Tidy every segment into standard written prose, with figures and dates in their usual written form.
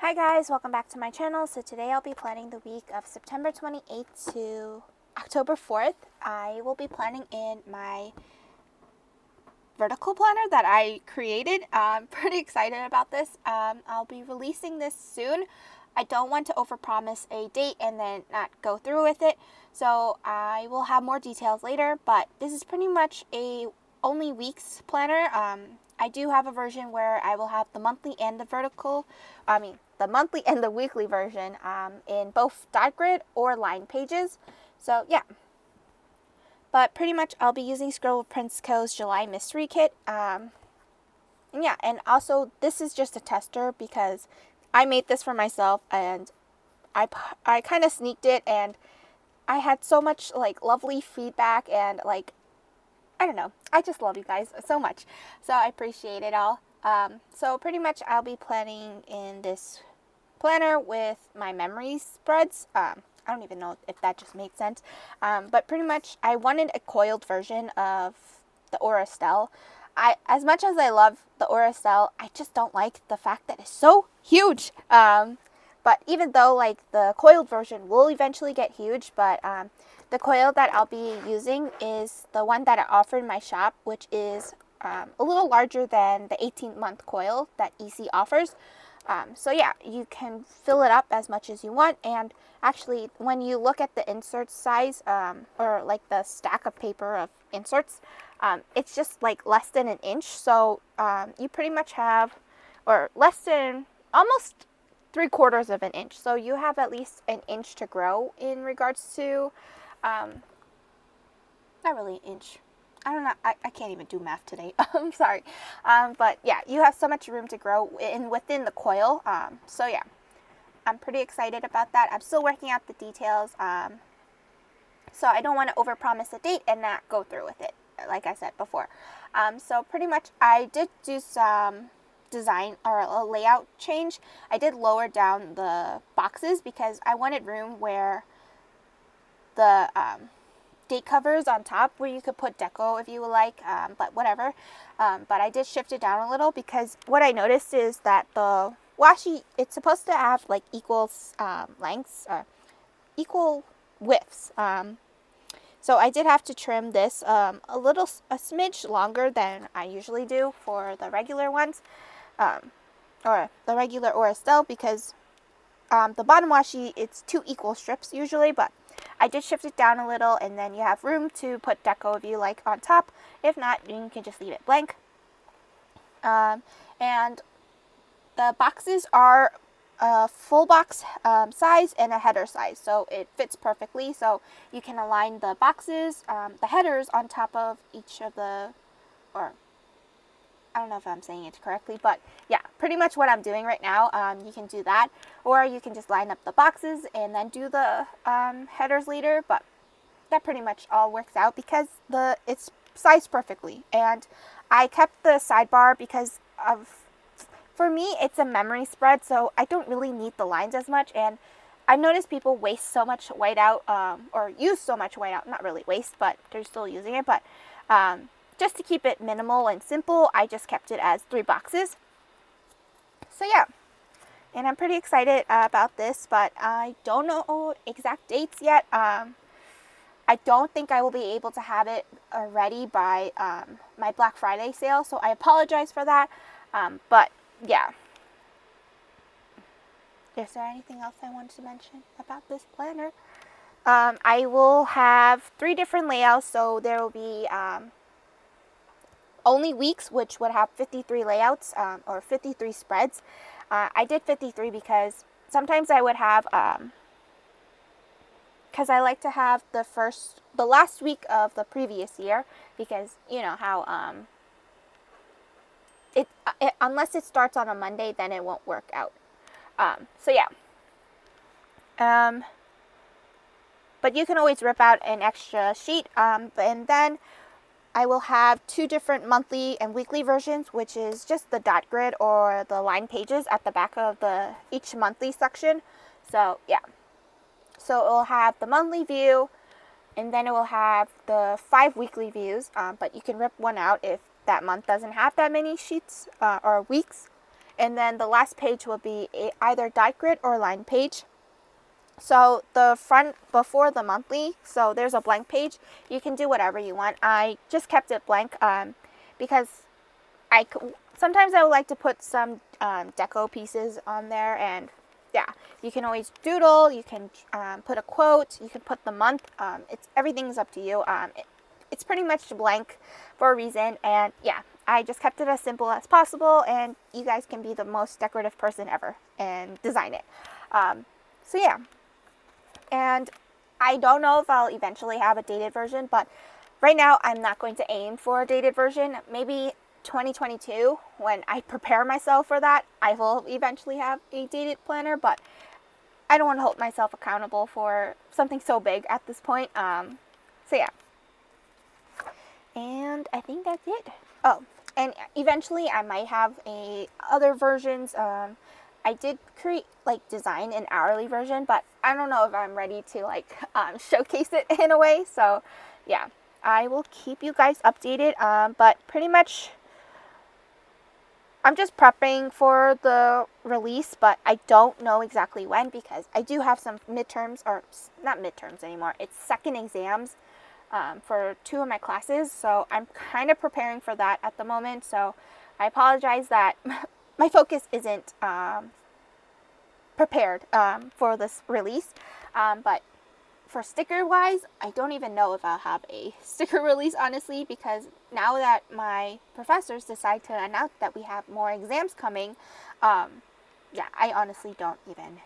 Hi guys, welcome back to my channel. So today I'll be planning the week of September 28th to October 4th. I will be planning in my vertical planner that I created. I'm pretty excited about this. I'll be releasing this soon. I don't want to overpromise a date and then not go through with it. So I will have more details later, but this is pretty much a only weeks planner. I do have a version where I will have the monthly and the the monthly and the weekly version in both dot grid or line pages. So yeah. But pretty much I'll be using Scribble Prints Co.'s July Mystery Kit. And yeah, and also this is just a tester because I made this for myself and I kind of sneaked it and I had so much like lovely feedback and like, I don't know, I just love you guys so much. So I appreciate it all. So pretty much I'll be planning in this planner with my memory spreads. I don't even know if that just made sense. But pretty much I wanted a coiled version of the Aura Stell. As much as I love the Aura Stell, I just don't like the fact that it's so huge. But even though like the coiled version will eventually get huge, but the coil that I'll be using is the one that I offer in my shop, which is a little larger than the 18-month coil that EC offers. So yeah, you can fill it up as much as you want, and actually when you look at the insert size, or like the stack of paper of inserts, it's just like less than an inch, so you pretty much have, or less than, almost 3/4 of an inch, so you have at least an inch to grow in regards to, not really an inch. I don't know. I can't even do math today. I'm sorry. But yeah, you have so much room to grow within the coil. So yeah, I'm pretty excited about that. I'm still working out the details. So I don't want to overpromise a date and not go through with it, like I said before. So pretty much I did do some design or a layout change. I did lower down the boxes because I wanted room where the date covers on top where you could put deco if you would like, but whatever. But I did shift it down a little because what I noticed is that the washi, it's supposed to have like equal lengths, equal widths. So I did have to trim this a smidge longer than I usually do for the regular ones, or the regular Aura Stell, because the bottom washi, it's 2 equal strips usually, but I did shift it down a little, and then you have room to put deco if you like on top. If not, you can just leave it blank. And the boxes are a full box size and a header size, so it fits perfectly. So you can align the boxes, the headers on top of each of the, or I don't know if I'm saying it correctly, but yeah, pretty much what I'm doing right now. You can do that, or you can just line up the boxes and then do the headers later, but that pretty much all works out because it's sized perfectly. And I kept the sidebar because for me, it's a memory spread, so I don't really need the lines as much, and I've noticed people waste so much whiteout, or use so much whiteout, not really waste, but they're still using it, but just to keep it minimal and simple, I just kept it as 3 boxes. So yeah, and I'm pretty excited about this, but I don't know exact dates yet. I don't think I will be able to have it ready by my Black Friday sale, so I apologize for that. But yeah. Is there anything else I wanted to mention about this planner? I will have 3 different layouts, so there will be only weeks, which would have 53 layouts, or 53 spreads. I did 53 because sometimes I would have, because I like to have the last week of the previous year, because you know how unless it starts on a Monday, then it won't work out. So yeah. But you can always rip out an extra sheet, and then I will have 2 different monthly and weekly versions, which is just the dot grid or the line pages at the back of each monthly section. So yeah. So it will have the monthly view, and then it will have the 5 weekly views, but you can rip one out if that month doesn't have that many sheets or weeks. and then the last page will be either die grid or line page. So the front before the monthly, so there's a blank page. You can do whatever you want. I just kept it blank because sometimes I would like to put some deco pieces on there, and yeah, you can always doodle. You can put a quote. You can put the month. Everything's up to you. It's pretty much blank for a reason, and yeah, I just kept it as simple as possible, and you guys can be the most decorative person ever and design it. So yeah. And I don't know if I'll eventually have a dated version, but right now I'm not going to aim for a dated version. Maybe 2022, when I prepare myself for that, I will eventually have a dated planner, but I don't want to hold myself accountable for something so big at this point. So yeah. And I think that's it. Oh, and eventually I might have other versions. I did design an hourly version, but I don't know if I'm ready to showcase it in a way. So yeah, I will keep you guys updated. But pretty much I'm just prepping for the release, but I don't know exactly when, because I do have some midterms, or not midterms anymore. It's second exams for 2 of my classes. So I'm kind of preparing for that at the moment. So I apologize that my focus isn't prepared for this release, but for sticker wise, I don't even know if I'll have a sticker release, honestly, because now that my professors decide to announce that we have more exams coming, yeah, I honestly don't even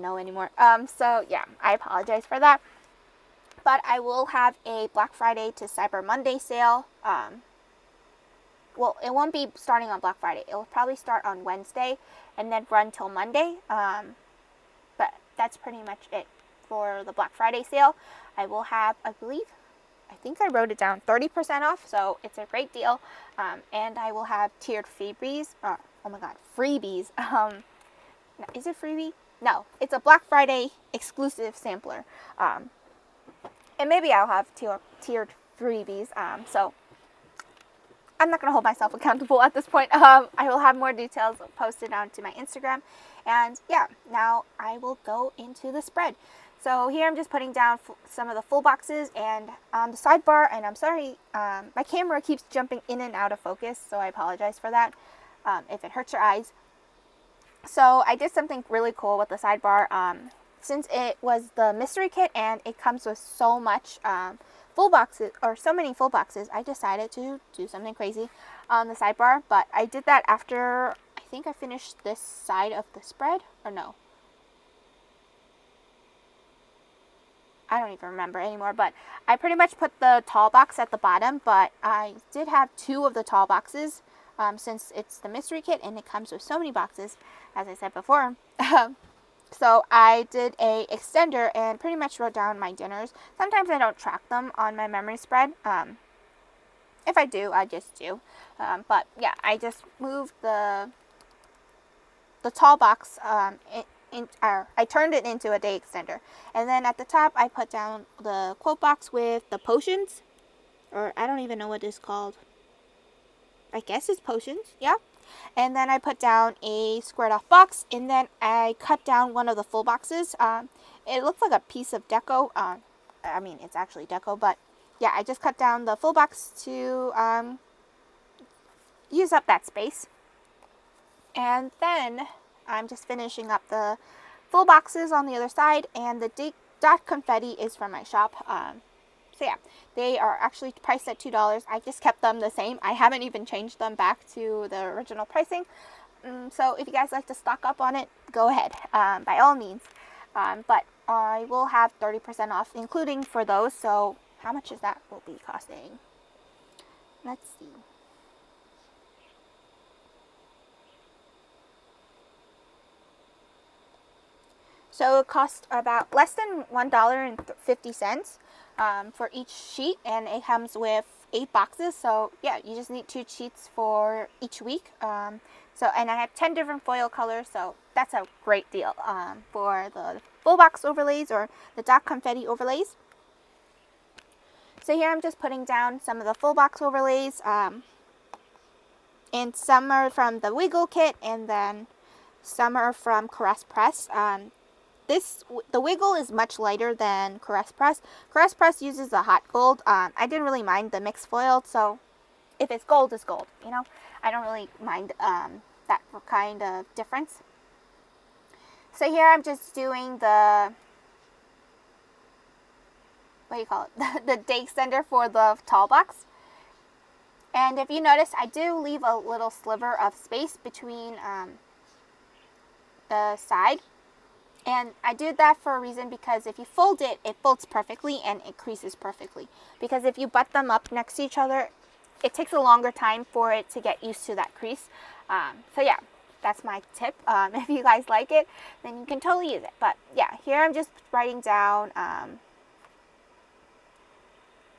know anymore. So yeah, I apologize for that, but I will have a Black Friday to Cyber Monday sale. Well, it won't be starting on Black Friday. It will probably start on Wednesday and then run till Monday. But that's pretty much it for the Black Friday sale. I will have, I think I wrote it down, 30% off. So it's a great deal. And I will have tiered freebies. Freebies. Is it freebie? No, it's a Black Friday exclusive sampler. And maybe I'll have tiered freebies. So I'm not going to hold myself accountable at this point. I will have more details posted onto my Instagram. And yeah, now I will go into the spread. So here I'm just putting down some of the full boxes, and on the sidebar, and I'm sorry, my camera keeps jumping in and out of focus, so I apologize for that if it hurts your eyes. So I did something really cool with the sidebar. Since it was the mystery kit and it comes with so much full boxes, or so many full boxes, I decided to do something crazy on the sidebar. But I did that after I think I finished this side of the spread, or no, I don't even remember anymore. But I pretty much put the tall box at the bottom, but I did have 2 of the tall boxes since it's the mystery kit and it comes with so many boxes, as I said before. So I did a extender and pretty much wrote down my dinners. Sometimes I don't track them on my memory spread. If I do, I just do. But yeah, I just moved the tall box. I turned it into a day extender, and then at the top I put down the quote box with the potions, or I don't even know what it's called. I guess it's potions. Yeah. And then I put down a squared off box, and then I cut down one of the full boxes. It looks like a piece of deco. I mean, it's actually deco, but yeah, I just cut down the full box to use up that space. And then I'm just finishing up the full boxes on the other side, and the dot confetti is from my shop. So yeah, they are actually priced at $2. I just kept them the same. I haven't even changed them back to the original pricing. So if you guys like to stock up on it, go ahead, by all means. But I will have 30% off, including for those. So how much is that will be costing? Let's see. So it costs about less than $1.50 for each sheet, and it comes with 8 boxes. So yeah, you just need 2 sheets for each week. And I have 10 different foil colors, so that's a great deal for the full box overlays or the dot confetti overlays. So here I'm just putting down some of the full box overlays. and some are from the Wiggle kit, and then some are from Caress Press. The Wiggle is much lighter than Caress Press. Caress Press uses a hot gold. I didn't really mind the mixed foil, so if it's gold, it's gold, you know? I don't really mind that kind of difference. So here I'm just doing the, what do you call it? The day extender for the tall box. And if you notice, I do leave a little sliver of space between the side. And I did that for a reason, because if you fold it, it folds perfectly and it creases perfectly. Because if you butt them up next to each other, it takes a longer time for it to get used to that crease. So yeah, that's my tip. If you guys like it, then you can totally use it. But yeah, here I'm just writing down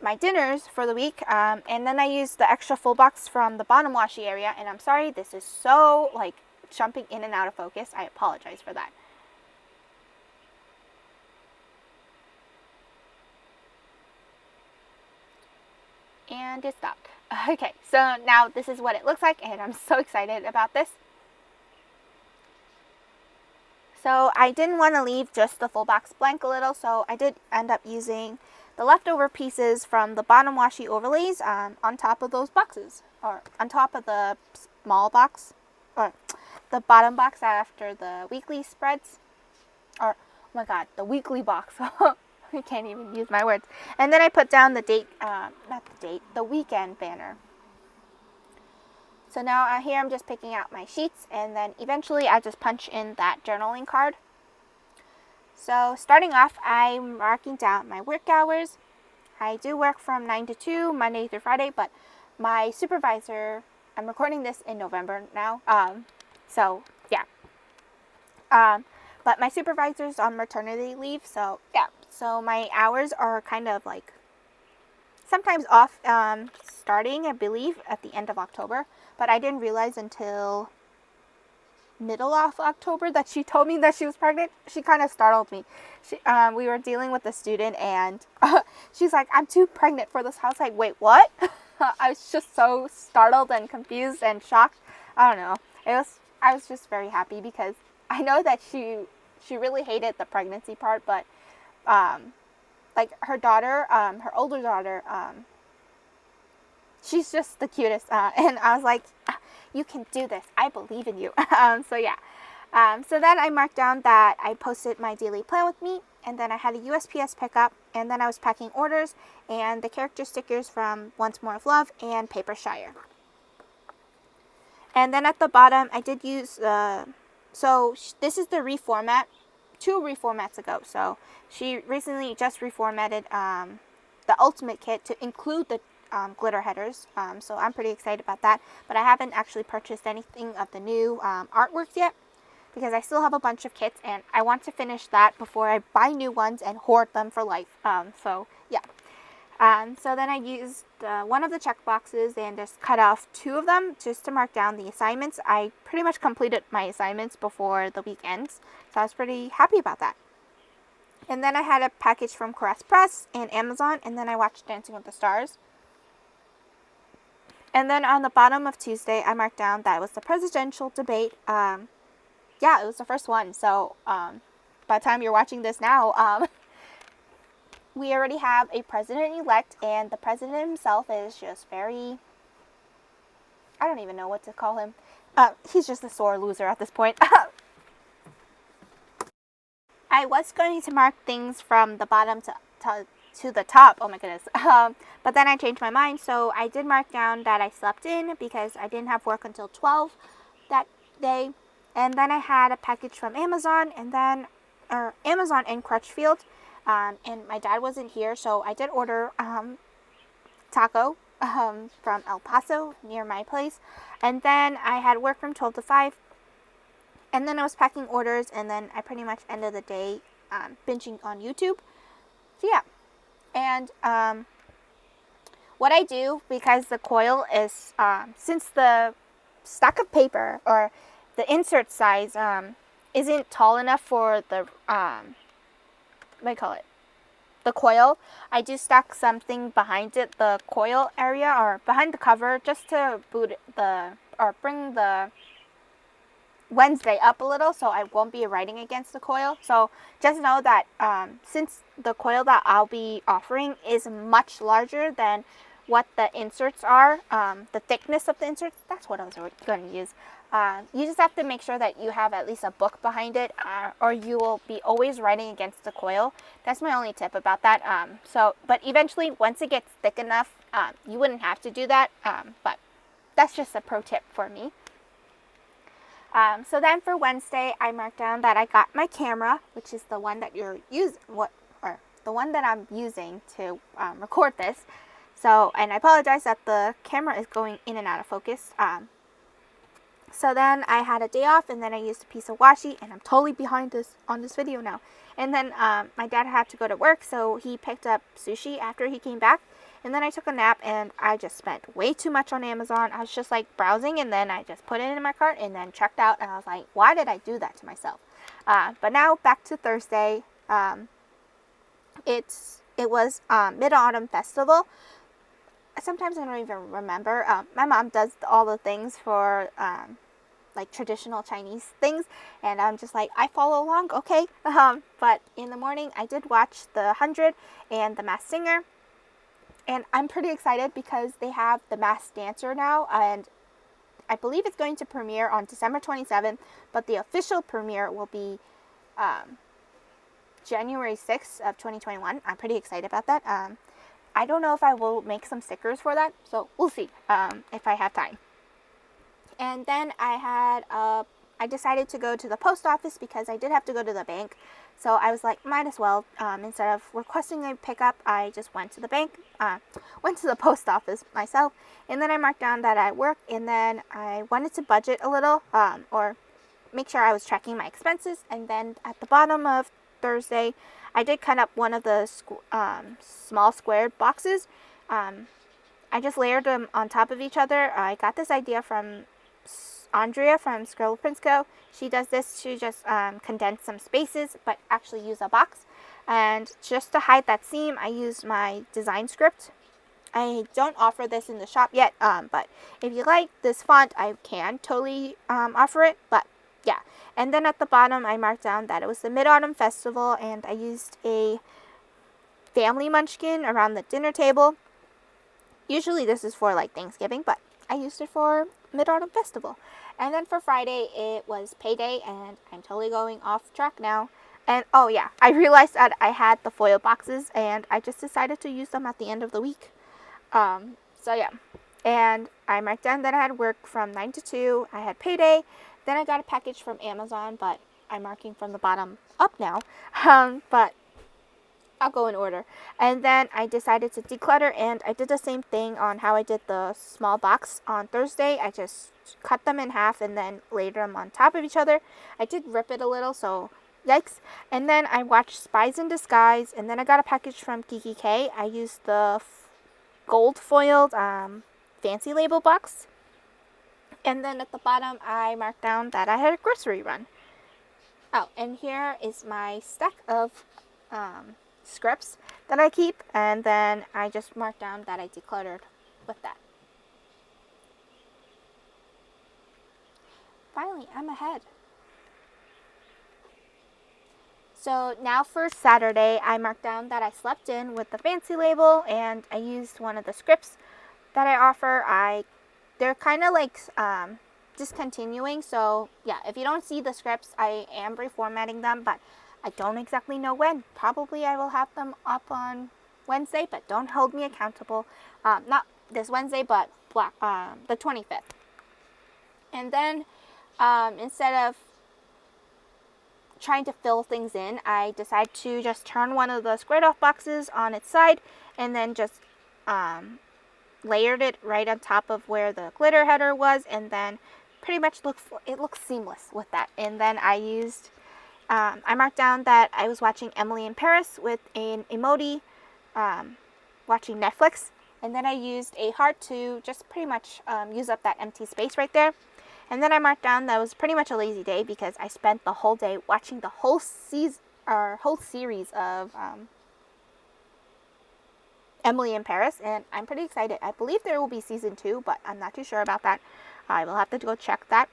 my dinners for the week. And then I use the extra full box from the bottom washi area. And I'm sorry, this is so like jumping in and out of focus. I apologize for that. And it stopped. Okay, so now this is what it looks like, and I'm so excited about this. So I didn't want to leave just the full box blank a little, so I did end up using the leftover pieces from the bottom washi overlays on top of those boxes, or on top of the small box, or the bottom box after the weekly spreads, or oh my god, the weekly box. I can't even use my words. And then I put down the date, not the date, the weekend banner. So now here I'm just picking out my sheets, and then eventually I just punch in that journaling card. So starting off, I'm marking down my work hours. I do work from 9 to 2, Monday through Friday, but my supervisor, I'm recording this in November now, so yeah. But my supervisor's on maternity leave, so yeah. So my hours are kind of like sometimes off, starting, I believe, at the end of October. But I didn't realize until middle of October that she told me that she was pregnant. She kind of startled me. We were dealing with a student, and she's like, "I'm too pregnant for this house." Like, wait, what? I was just so startled and confused and shocked. I don't know. I was just very happy, because I know that she really hated the pregnancy part, but like her daughter, her older daughter, she's just the cutest, and I was like, you can do this, I believe in you. So yeah, so then I marked down that I posted my daily plan with me, and then I had a USPS pickup, and then I was packing orders and the character stickers from Once More of Love and Paper Shire. And then at the bottom I did use so this is the reformat, 2 reformats ago. So she recently just reformatted the Ultimate kit to include the glitter headers. So I'm pretty excited about that. But I haven't actually purchased anything of the new artworks yet, because I still have a bunch of kits, and I want to finish that before I buy new ones and hoard them for life. So yeah. So then I used one of the check boxes and just cut off 2 of them just to mark down the assignments. I pretty much completed my assignments before the week ends, so I was pretty happy about that. And then I had a package from Caress Press and Amazon, and then I watched Dancing with the Stars. And then on the bottom of Tuesday, I marked down that it was the presidential debate. Yeah, it was the first one, so by the time you're watching this now, we already have a president-elect, and the president himself is just very, I don't even know what to call him. He's just a sore loser at this point. I was going to mark things from the bottom to the top. Oh my goodness. But then I changed my mind, so I did mark down that I slept in because I didn't have work until 12 that day. And then I had a package from Amazon, and then Amazon in Crutchfield. And my dad wasn't here, so I did order taco from El Paso near my place. And then I had work from 12 to 5. And then I was packing orders, and then I pretty much ended the day binging on YouTube. So yeah. And what I do, because the coil is, since the stack of paper or the insert size isn't tall enough for the, what do you call it? the coil, I do stack something behind it, the coil area or behind the cover, just to bring the Wednesday up a little, so I won't be writing against the coil. So just know that since the coil that I'll be offering is much larger than what the inserts are, the thickness of the inserts, that's what I was going to use. You just have to make sure that you have at least a book behind it, or you will be always writing against the coil. That's my only tip about that. But eventually, once it gets thick enough, you wouldn't have to do that. But that's just a pro tip for me. So then for Wednesday, I marked down that I got my camera, which is the one that the one that I'm using to record this. So, and I apologize that the camera is going in and out of focus. So then I had a day off, and then I used a piece of washi, and I'm totally behind on this video now. And then my dad had to go to work, so he picked up sushi after he came back. And then I took a nap, and I just spent way too much on Amazon. I was just like browsing, and then I just put it in my cart and then checked out. And I was like, why did I do that to myself? But now back to Thursday. It was Mid-Autumn Festival. Sometimes I don't even remember. My mom does all the things for like traditional Chinese things, and I'm just like, I follow along, okay. But in the morning, I did watch The 100 and The Masked Singer. And I'm pretty excited because they have The Masked Dancer now, and I believe it's going to premiere on December 27th, but the official premiere will be January 6th of 2021. I'm pretty excited about that. I don't know if I will make some stickers for that, so we'll see if I have time. And then I decided to go to the post office because I did have to go to the bank. So I was like, might as well, instead of requesting a pickup, I just went to the bank, went to the post office myself, and then I marked down that I worked, and then I wanted to budget a little, or make sure I was tracking my expenses. And then at the bottom of Thursday, I did cut up one of the small squared boxes. I just layered them on top of each other. I got this idea from Andrea from Skrill Prince Co. She does this to just condense some spaces, but actually use a box. And just to hide that seam, I used my design script. I don't offer this in the shop yet, but if you like this font, I can totally offer it. But yeah, and then at the bottom, I marked down that it was the Mid-Autumn Festival, and I used a family munchkin around the dinner table. Usually this is for like Thanksgiving, but I used it for Mid-Autumn Festival. And then for Friday, it was payday, and I'm totally going off track now. And oh yeah, I realized that I had the foil boxes, and I just decided to use them at the end of the week. So yeah, and I marked down that I had work from 9 to 2. I had payday. Then I got a package from Amazon, but I'm marking from the bottom up now. But I'll go in order. And then I decided to declutter, and I did the same thing on how I did the small box on Thursday. I just cut them in half and then laid them on top of each other. I did rip it a little, so yikes. And then I watched Spies in Disguise, and then I got a package from Kiki K. I used the gold foiled fancy label box. And then at the bottom, I marked down that I had a grocery run. Oh, and here is my stack of scripts that I keep, and then I just marked down that I decluttered with that. Finally, I'm ahead. So now for Saturday, I marked down that I slept in with the fancy label, and I used one of the scripts that I offer. They're kind of like discontinuing, so yeah, if you don't see the scripts, I am reformatting them, but I don't exactly know when. Probably I will have them up on Wednesday, but don't hold me accountable. Not this Wednesday, but the 25th. And then instead of trying to fill things in, I decided to just turn one of the squared off boxes on its side, and then just layered it right on top of where the glitter header was, and then pretty much it looks seamless with that. And then I used I marked down that I was watching Emily in Paris with an emoji, watching Netflix, and then I used a heart to just pretty much use up that empty space right there. And then I marked down that it was pretty much a lazy day because I spent the whole day watching the whole series of Emily in Paris, and I'm pretty excited. I believe there will be season 2, but I'm not too sure about that. I will have to go check that.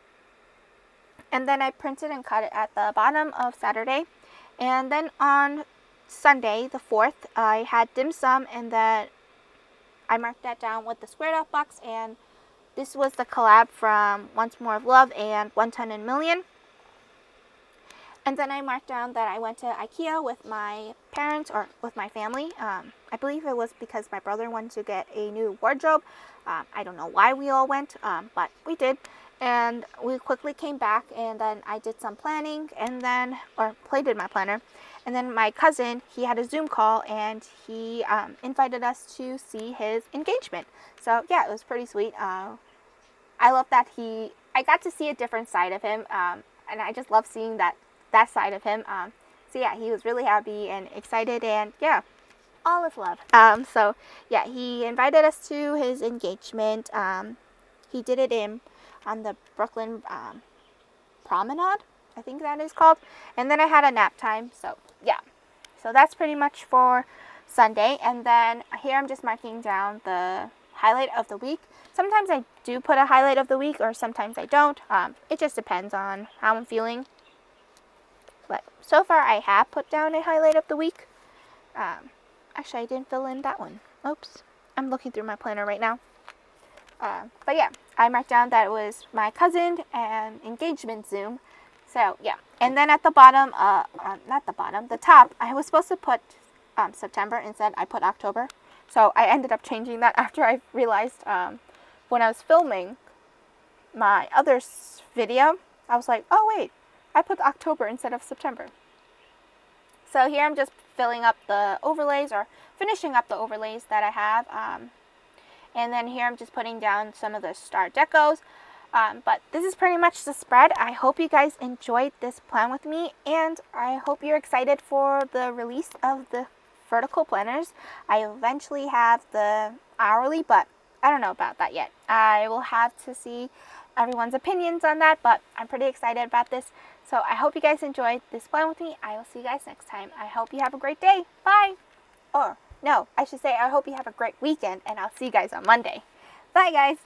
And then I printed and cut it at the bottom of Saturday. And then on Sunday, the 4th, I had dim sum, and then I marked that down with the squared off box, and this was the collab from Once More of Love and 110 and Million. And then I marked down that I went to IKEA with my parents, or with my family. I believe it was because my brother wanted to get a new wardrobe. I don't know why we all went, but we did. And we quickly came back, and then I did some planning, and then, or plated my planner. And then my cousin, he had a Zoom call, and he invited us to see his engagement. So yeah, it was pretty sweet. I love that I got to see a different side of him, and I just love seeing that side of him. So yeah, he was really happy and excited, and yeah, all is love. So yeah, he invited us to his engagement. He did it on the Brooklyn Promenade, I think that is called. And then I had a nap time, so yeah. So that's pretty much for Sunday. And then here I'm just marking down the highlight of the week. Sometimes I do put a highlight of the week, or sometimes I don't. It just depends on how I'm feeling. But so far I have put down a highlight of the week. Actually, I didn't fill in that one. Oops. I'm looking through my planner right now. But yeah, I marked down that it was my cousin and engagement Zoom. So yeah. And then at the bottom, not the bottom, the top, I was supposed to put September. Instead, I put October. So I ended up changing that after I realized when I was filming my other video, I was like, oh wait, I put October instead of September. So here I'm just filling up the overlays, or finishing up the overlays that I have. And then here I'm just putting down some of the star decos. But this is pretty much the spread. I hope you guys enjoyed this plan with me, and I hope you're excited for the release of the vertical planners. I eventually have the hourly, but I don't know about that yet. I will have to see everyone's opinions on that, but I'm pretty excited about this. So I hope you guys enjoyed this plan with me. I will see you guys next time. I hope you have a great day. Bye. Or no, I should say I hope you have a great weekend, and I'll see you guys on Monday. Bye guys.